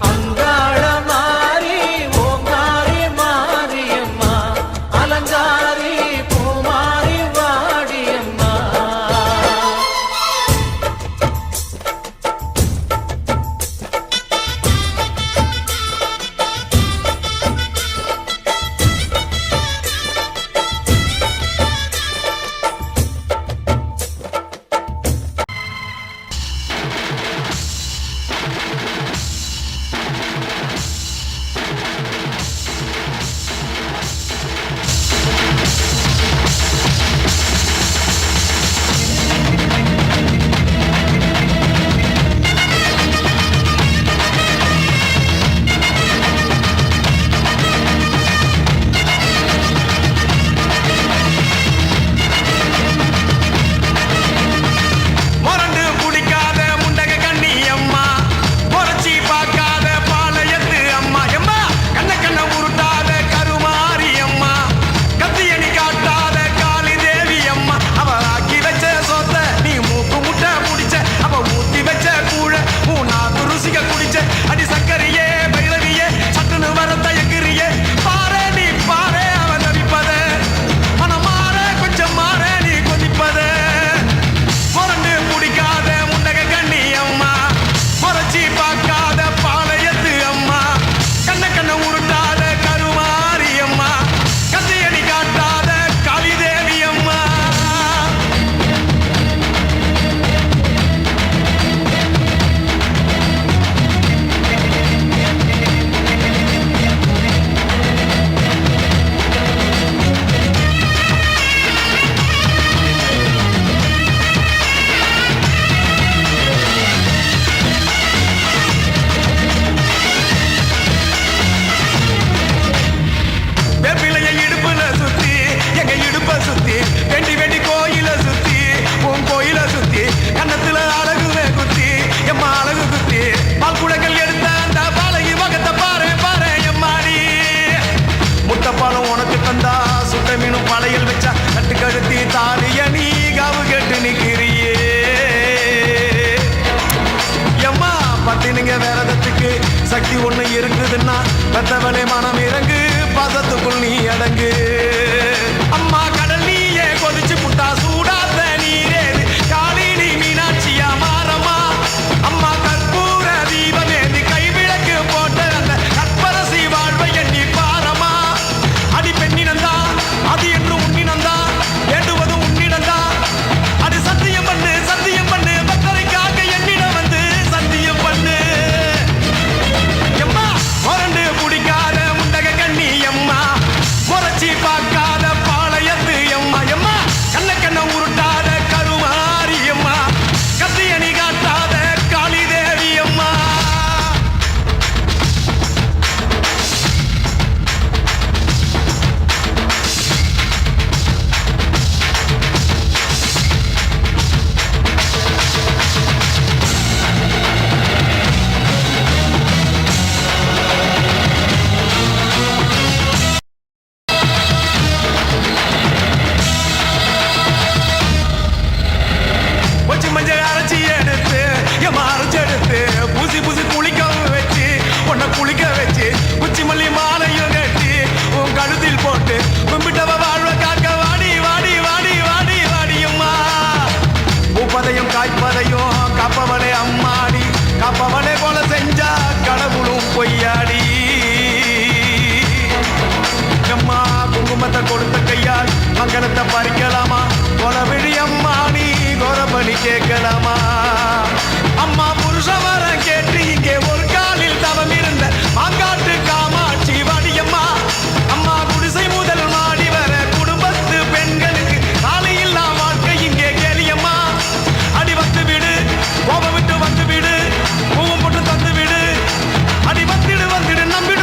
அங்காள மாறி ஓங்காரி மாரியம்மா அலங்காரி பூமாரி வாடியம்மா. சக்தி ஒண்ணு இருக்குதுன்னா பெத்தவனே மனம் இறங்கு பாசத்துக்குள் நீ அடங்கு. அம்மா கடல் நீயே கொதிச்சு புட்டா சூடாத நீரேது காளினி மீனாட்சியா மாறமா. அம்மா கற்பூர தீபமேந்தி கைவிளக்கு போட்ட அந்த கற்பரசி வாழ்வை எண்ணி பாரமா. அடி பெண்ணினந்தா அது என்று உன்னினந்தா வேண்டுவது உன்னிடந்தா. அது சத்தியம் பண்ணு பக்தரைக்காக என்னிடம் வந்து சத்தியம் பண்ணு. முரண்டு பிடிக்காத முண்டக கண்ணி அம்மா முறைச்சி பார்க்காத பாளையத்து அம்மா. எம்மா கண்ண கண்ண உருட்டாத கருமாரி அம்மா கத்தியணி காட்டாத காளி தேவி அம்மா. மஞ்சள் அரைச்சி எடுத்து அரைச்செடுத்து பூசி பூசி குளிக்க வச்சு உன்னை குளிக்க வச்சு குச்சி மல்லி மாலையும் கட்டி உன் கழுத்தில் போட்டு கும்பிட்டவ வாழ்வ காக்க வாடி வாடி வாடி வாடி வாடியம்மா. பூப்பதையும் காய்ப்பதையும் காப்பவனே அம்மாடி காப்பவனே போல செஞ்சா கடவுளும் பொய்யாடி. அம்மா குங்குமத்தை கொடுத்த கையால் மங்களத்தை பறிக்கலாமா கொலவிழி அம்மா நீ கோரபலி கேட்கலாமா. அம்மா புருஷ வர கேட்டு இங்கே ஒரு காலில் தவம் இருந்த மாங்காட்டு காமாட்சி வாடியம்மா. அம்மா குடிசை முதல் மாடி வர குடும்பத்து பெண்களுக்கு காலையில்லா வாழ்க்கை இங்கே கேளியம்மா. அடி வந்து விடு கோபம் விட்டு வந்து விடு பூவும் போட்டு தந்து விடு அடி வந்துடு வந்துடு நம்பிடு